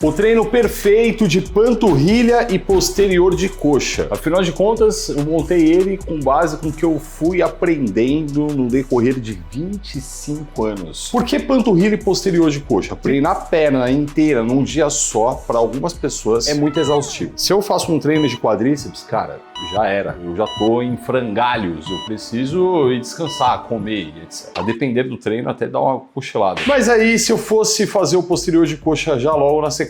O treino perfeito de panturrilha e posterior de coxa. Afinal de contas, eu montei ele com base com o que eu fui aprendendo no decorrer de 25 anos. Por que panturrilha e posterior de coxa? Treinar a perna inteira num dia só, para algumas pessoas, é muito exaustivo. Se eu faço um treino de quadríceps, cara, já era. Eu já tô em frangalhos, eu preciso ir descansar, comer, etc. A depender do treino, até dar uma cochilada. Mas aí, se eu fosse fazer o posterior de coxa já logo na sequência,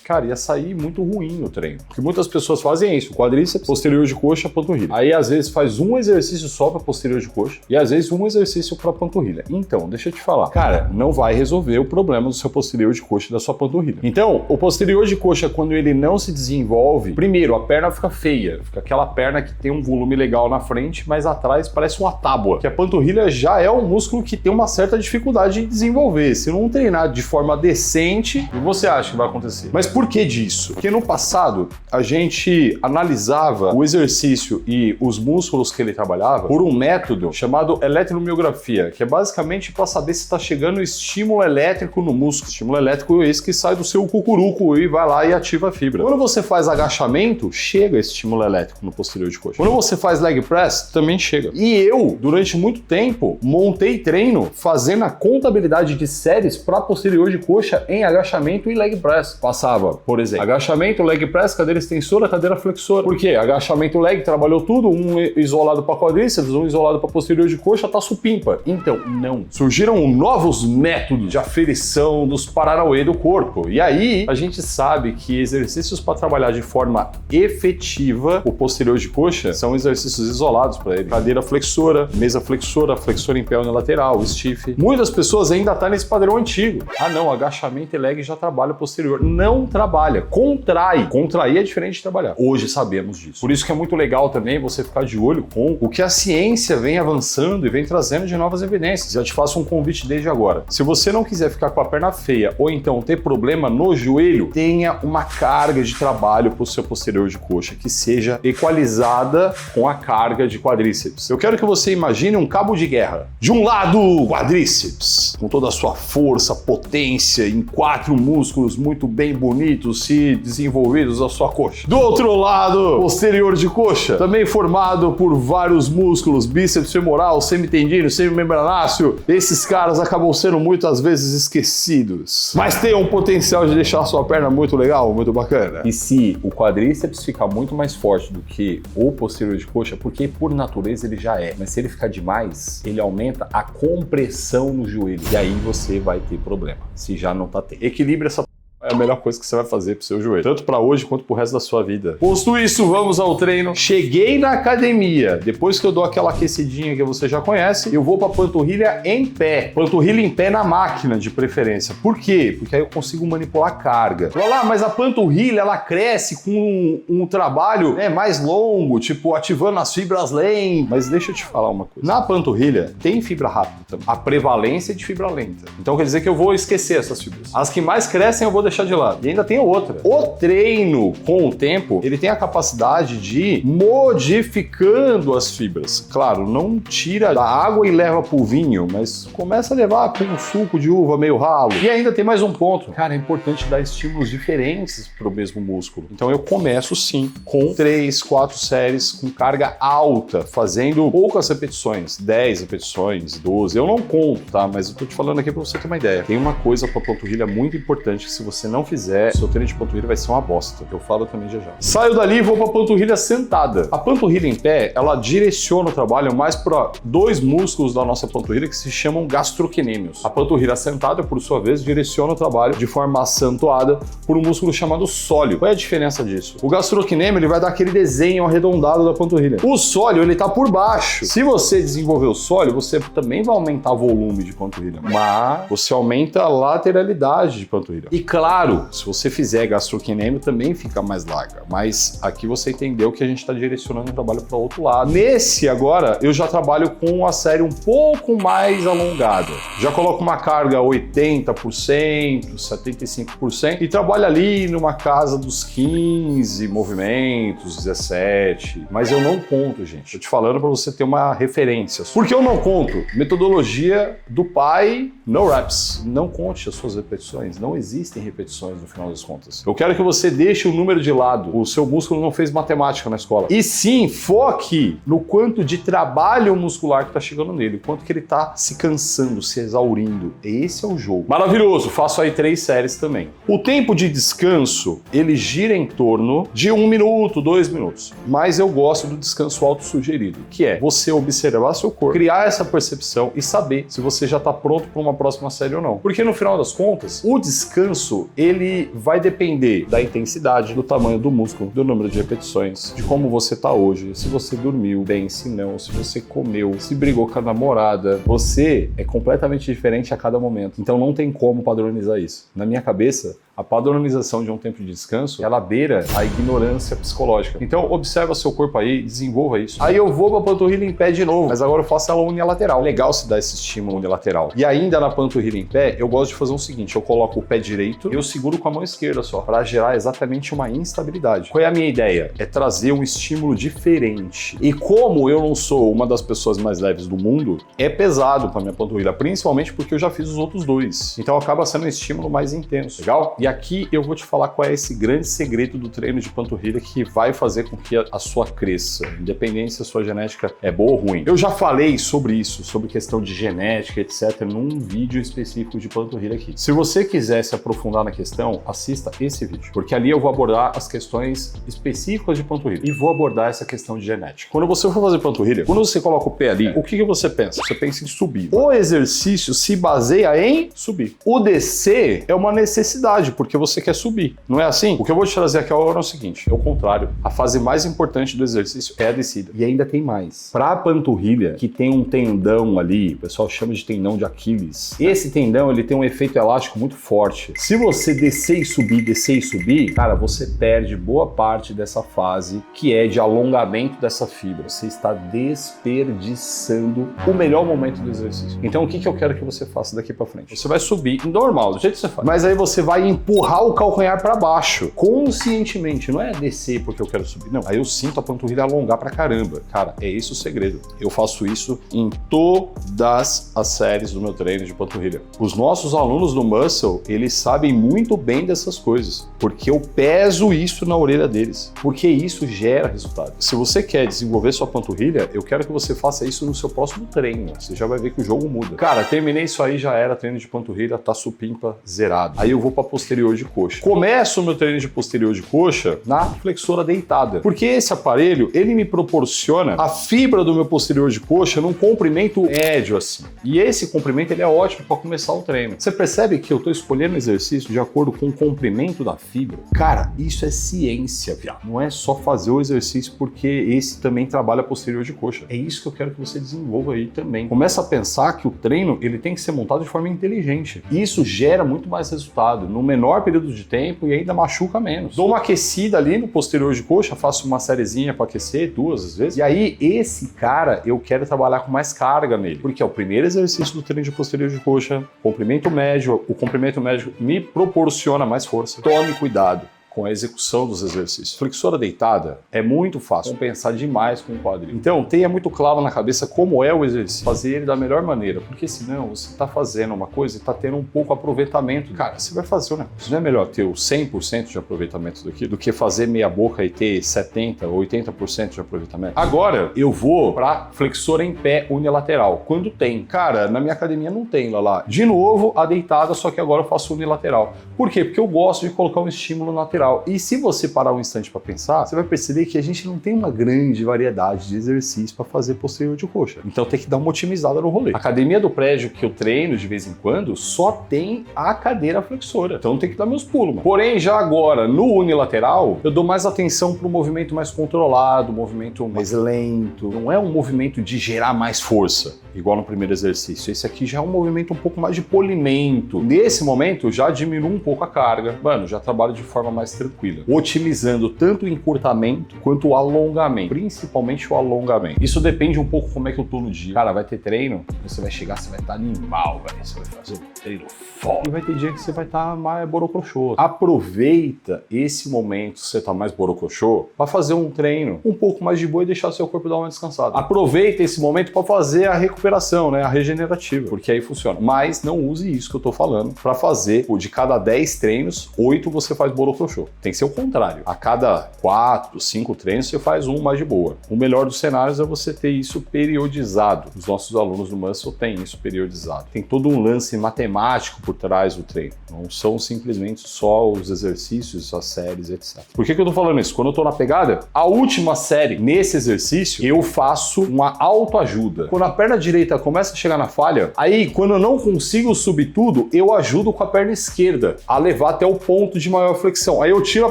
cara, ia sair muito ruim no treino. Porque muitas pessoas fazem isso, quadríceps, posterior de coxa, panturrilha. Aí, às vezes, faz um exercício só para posterior de coxa e, às vezes, um exercício para panturrilha. Então, deixa eu te falar. Cara, não vai resolver o problema do seu posterior de coxa e da sua panturrilha. Então, o posterior de coxa, quando ele não se desenvolve, primeiro, a perna fica feia. Fica aquela perna que tem um volume legal na frente, mas atrás parece uma tábua. Que a panturrilha já é um músculo que tem uma certa dificuldade de desenvolver. Se não treinar de forma decente, o que você acha que vai acontecer? Mas por que disso? Porque no passado, a gente analisava o exercício e os músculos que ele trabalhava por um método chamado eletromiografia, que é basicamente para saber se está chegando estímulo elétrico no músculo. Estímulo elétrico é esse que sai do seu cucuruco e vai lá e ativa a fibra. Quando você faz agachamento, chega estímulo elétrico no posterior de coxa. Quando você faz leg press, também chega. E eu, durante muito tempo, montei treino fazendo a contabilidade de séries para posterior de coxa em agachamento e leg press. Passava, por exemplo, agachamento, leg press, cadeira extensora, cadeira flexora. Por quê? Agachamento leg trabalhou tudo, um isolado para quadríceps, um isolado para posterior de coxa, tá supimpa. Então, não. Surgiram novos métodos de aferição dos paranauê do corpo. E aí, a gente sabe que exercícios para trabalhar de forma efetiva o posterior de coxa são exercícios isolados para ele. Cadeira flexora, mesa flexora, flexora em pé unilateral, stiff. Muitas pessoas ainda estão nesse padrão antigo. Ah não, agachamento e leg já trabalha posterior. Não trabalha, contrai. Contrair é diferente de trabalhar. Hoje sabemos disso. Por isso que é muito legal também você ficar de olho com o que a ciência vem avançando e vem trazendo de novas evidências. Já te faço um convite desde agora. Se você não quiser ficar com a perna feia ou então ter problema no joelho, tenha uma carga de trabalho para o seu posterior de coxa que seja equalizada com a carga de quadríceps. Eu quero que você imagine um cabo de guerra. De um lado, quadríceps, com toda a sua força, potência, em 4 músculos muito bem bonitos se desenvolvidos na sua coxa. Do outro lado, posterior de coxa, também formado por vários músculos, bíceps femoral, semitendíneo, semimembranáceo. Esses caras acabam sendo muitas vezes esquecidos, mas tem um potencial de deixar a sua perna muito legal, muito bacana. E se o quadríceps ficar muito mais forte do que o posterior de coxa, porque por natureza ele já é, mas se ele ficar demais, ele aumenta a compressão no joelho e aí você vai ter problema, se já não tá tendo. Equilibra essa é a melhor coisa que você vai fazer pro seu joelho, tanto para hoje quanto pro resto da sua vida. Posto isso, vamos ao treino. Cheguei na academia, depois que eu dou aquela aquecidinha que você já conhece, eu vou pra panturrilha em pé. Panturrilha em pé na máquina, de preferência. Por quê? Porque aí eu consigo manipular a carga. Olha lá, mas a panturrilha, ela cresce com um trabalho mais longo, tipo ativando as fibras lenta. Mas deixa eu te falar uma coisa. Na panturrilha, tem fibra rápida também. A prevalência é de fibra lenta. Então quer dizer que eu vou esquecer essas fibras. As que mais crescem eu vou deixar de lado. E ainda tem outra. O treino, com o tempo, ele tem a capacidade de ir modificando as fibras. Claro, não tira da água e leva pro vinho, mas começa a levar com um suco de uva meio ralo. E ainda tem mais um ponto. Cara, é importante dar estímulos diferentes pro mesmo músculo. Então eu começo sim com 3, 4 séries com carga alta, fazendo poucas repetições, 10 repetições, 12. Eu não conto, tá? Mas eu tô te falando aqui pra você ter uma ideia. Tem uma coisa pra panturrilha muito importante que se você não fizer, seu treino de panturrilha vai ser uma bosta. Eu falo também já. Saio dali e vou para panturrilha sentada. A panturrilha em pé, ela direciona o trabalho mais para 2 músculos da nossa panturrilha que se chamam gastrocnêmios. A panturrilha sentada, por sua vez, direciona o trabalho de forma acentuada por um músculo chamado sólio. Qual é a diferença disso? O gastrocnêmio, ele vai dar aquele desenho arredondado da panturrilha. O sólio, ele tá por baixo. Se você desenvolver o sólio, você também vai aumentar o volume de panturrilha, mas você aumenta a lateralidade de panturrilha. E claro, se você fizer gastrocnêmio também fica mais larga, mas aqui você entendeu que a gente está direcionando o trabalho para o outro lado. Nesse agora, eu já trabalho com a série um pouco mais alongada. Já coloco uma carga 80%, 75% e trabalho ali numa casa dos 15 movimentos, 17, mas eu não conto, gente. Tô te falando para você ter uma referência. Por que eu não conto? Metodologia do pai, no reps. Não conte as suas repetições, não existem repetições. repetições no final das contas. Eu quero que você deixe o número de lado. O seu músculo não fez matemática na escola. E sim, foque no quanto de trabalho muscular que está chegando nele, quanto que ele está se cansando, se exaurindo. Esse é o jogo. Maravilhoso! Faço aí 3 séries também. O tempo de descanso, ele gira em torno de 1 minuto, 2 minutos. Mas eu gosto do descanso autossugerido, que é você observar seu corpo, criar essa percepção e saber se você já está pronto para uma próxima série ou não. Porque no final das contas, o descanso, ele vai depender da intensidade, do tamanho do músculo, do número de repetições, de como você está hoje, se você dormiu bem, se não, se você comeu, se brigou com a namorada. Você é completamente diferente a cada momento. Então não tem como padronizar isso. Na minha cabeça, a padronização de um tempo de descanso, ela beira a ignorância psicológica. Então, observa seu corpo aí, desenvolva isso. Aí eu vou pra panturrilha em pé de novo, mas agora eu faço ela unilateral. Legal se dar esse estímulo unilateral. E ainda na panturrilha em pé, eu gosto de fazer o seguinte, eu coloco o pé direito e eu seguro com a mão esquerda só, para gerar exatamente uma instabilidade. Qual é a minha ideia? É trazer um estímulo diferente. E como eu não sou uma das pessoas mais leves do mundo, é pesado pra minha panturrilha, principalmente porque eu já fiz os outros dois. Então acaba sendo um estímulo mais intenso. Legal? E aqui eu vou te falar qual é esse grande segredo do treino de panturrilha que vai fazer com que a sua cresça, independente se a sua genética é boa ou ruim. Eu já falei sobre isso, sobre questão de genética, etc, num vídeo específico de panturrilha aqui. Se você quiser se aprofundar na questão, assista esse vídeo, porque ali eu vou abordar as questões específicas de panturrilha e vou abordar essa questão de genética. Quando você for fazer panturrilha, quando você coloca o pé ali, o que você pensa? Você pensa em subir. O exercício se baseia em subir. O descer é uma necessidade, porque você quer subir. Não é assim? O que eu vou te trazer aqui agora é o seguinte, é o contrário. A fase mais importante do exercício é a descida. E ainda tem mais. Para a panturrilha, que tem um tendão ali, o pessoal chama de tendão de Aquiles. Esse tendão, ele tem um efeito elástico muito forte. Se você descer e subir, cara, você perde boa parte dessa fase que é de alongamento dessa fibra. Você está desperdiçando o melhor momento do exercício. Então, o que eu quero que você faça daqui para frente? Você vai subir normal, do jeito que você faz. Mas aí você vai empurrar o calcanhar para baixo, conscientemente, não é descer porque eu quero subir, não. Aí eu sinto a panturrilha alongar pra caramba. Cara, é esse o segredo. Eu faço isso em todas as séries do meu treino de panturrilha. Os nossos alunos do Muscle, eles sabem muito bem dessas coisas, porque eu peso isso na orelha deles, porque isso gera resultado. Se você quer desenvolver sua panturrilha, eu quero que você faça isso no seu próximo treino. Você já vai ver que o jogo muda. Cara, terminei isso aí, já era treino de panturrilha, tá supimpa zerado. Aí eu vou pra posterior de coxa. Começo o meu treino de posterior de coxa na flexora deitada, porque esse aparelho, ele me proporciona a fibra do meu posterior de coxa num comprimento médio assim. E esse comprimento, ele é ótimo para começar o treino. Você percebe que eu tô escolhendo o exercício de acordo com o comprimento da fibra? Cara, isso é ciência, viado. Não é só fazer o exercício porque esse também trabalha posterior de coxa. É isso que eu quero que você desenvolva aí também. Começa a pensar que o treino, ele tem que ser montado de forma inteligente. Isso gera muito mais resultado no menor período de tempo e ainda machuca menos. Dou uma aquecida ali no posterior de coxa, faço uma sériezinha para aquecer, 2 às vezes. E aí, esse cara, eu quero trabalhar com mais carga nele, porque é o primeiro exercício do treino de posterior de coxa, comprimento médio. O comprimento médio me proporciona mais força. Tome cuidado com a execução dos exercícios. Flexora deitada é muito fácil compensar demais com o quadril. Então, tenha muito claro na cabeça como é o exercício, fazer ele da melhor maneira, porque senão você está fazendo uma coisa e está tendo um pouco aproveitamento. Cara, você vai fazer um negócio. Não é melhor ter o 100% de aproveitamento daqui do que fazer meia boca e ter 70% ou 80% de aproveitamento? Agora, eu vou para flexora em pé unilateral. Quando tem? Cara, na minha academia não tem, lá. De novo, a deitada, só que agora eu faço unilateral. Por quê? Porque eu gosto de colocar um estímulo lateral. E se você parar um instante para pensar, você vai perceber que a gente não tem uma grande variedade de exercícios para fazer posterior de coxa. Então tem que dar uma otimizada no rolê. A academia do prédio que eu treino de vez em quando só tem a cadeira flexora. Então tem que dar meus pulos, mano. Porém, já agora, no unilateral, eu dou mais atenção para o movimento mais controlado, movimento mais lento. Não é um movimento de gerar mais força, igual no primeiro exercício. Esse aqui já é um movimento um pouco mais de polimento. Nesse momento, já diminuo um pouco a carga. Mano, já trabalho de forma mais tranquila, otimizando tanto o encurtamento quanto o alongamento, principalmente o alongamento. Isso depende um pouco como é que eu tô no dia. Cara, vai ter treino, você vai chegar, você vai estar animal, velho. Você vai fazer um treino foda. E vai ter dia que você vai estar mais borocochô. Aproveita esse momento que você tá mais borocochô para fazer um treino um pouco mais de boa e deixar seu corpo dar uma descansada. Aproveita esse momento para fazer a recuperação recuperação, né? A regenerativa, porque aí funciona. Mas não use isso que eu tô falando para fazer, de cada 10 treinos, 8 você faz borocochô. Tem que ser o contrário. A cada 4, 5 treinos você faz um mais de boa. O melhor dos cenários é você ter isso periodizado. Os nossos alunos do Muscle têm isso periodizado. Tem todo um lance matemático por trás do treino. Não são simplesmente só os exercícios, as séries, etc. Por que eu tô falando isso? Quando eu tô na pegada, a última série nesse exercício, eu faço uma autoajuda. Quando a perna direita começa a chegar na falha, aí quando eu não consigo subir tudo, eu ajudo com a perna esquerda a levar até o ponto de maior flexão. Aí eu tiro a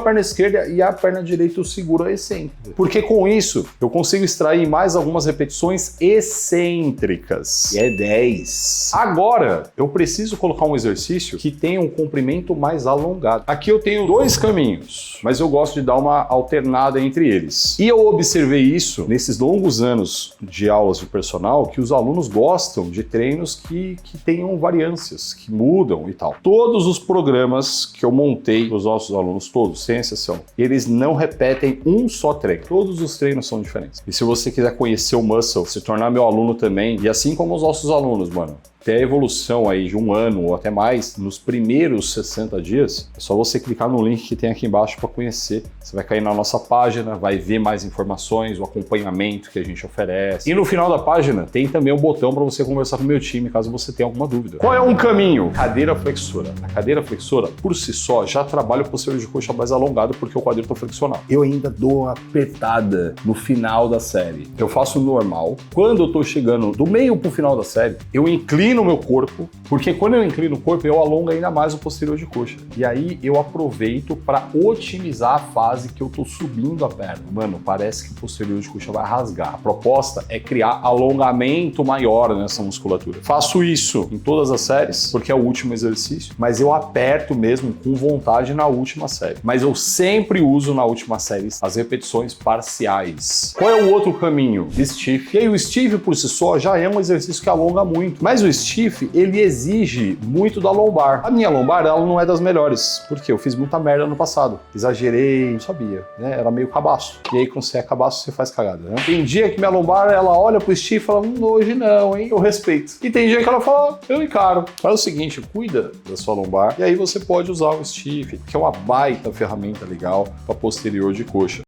perna esquerda e a perna direita eu seguro a excêntrica. Porque com isso, eu consigo extrair mais algumas repetições excêntricas. E é 10. Agora, eu preciso colocar um exercício que tenha um comprimento mais alongado. Aqui eu tenho 2 caminhos, mas eu gosto de dar uma alternada entre eles. E eu observei isso nesses longos anos de aulas de personal, que os alunos gostam de treinos que tenham variâncias, que mudam e tal. Todos os programas que eu montei para os nossos alunos, todos, sem exceção, eles não repetem um só treino. Todos os treinos são diferentes. E se você quiser conhecer o Muscle, se tornar meu aluno também, e assim como os nossos alunos, mano, ter a evolução aí de 1 ano ou até mais nos primeiros 60 dias, é só você clicar no link que tem aqui embaixo para conhecer. Você vai cair na nossa página, vai ver mais informações, o acompanhamento que a gente oferece. E no final da página tem também um botão para você conversar com o meu time, caso você tenha alguma dúvida. Qual é um caminho? Cadeira flexora. A cadeira flexora, por si só, já trabalha o posterior de coxa mais alongado porque o quadril está flexional. Eu ainda dou uma apertada no final da série. Eu faço normal. Quando eu tô chegando do meio pro final da série, eu inclino o meu corpo, porque quando eu inclino o corpo, eu alongo ainda mais o posterior de coxa. E aí eu aproveito para otimizar a fase que eu tô subindo a perna. Mano, parece que o posterior de coxa vai rasgar. A proposta é criar alongamento maior nessa musculatura. Faço isso em todas as séries, porque é o último exercício, mas eu aperto mesmo com vontade na última série. Mas eu sempre uso na última série as repetições parciais. Qual é o outro caminho? Stiff. E aí o stiff por si só já é um exercício que alonga muito, mas o stiff, ele exige muito da lombar. A minha lombar, ela não é das melhores, porque eu fiz muita merda no passado. Exagerei, não sabia, né? Era meio cabaço. E aí, quando você é cabaço, você faz cagada, né? Tem dia que minha lombar, ela olha pro stiff e fala, hoje não, hein? Eu respeito. E tem dia que ela fala, eu encaro. Faz o seguinte, cuida da sua lombar, e aí você pode usar o stiff, que é uma baita ferramenta legal para posterior de coxa.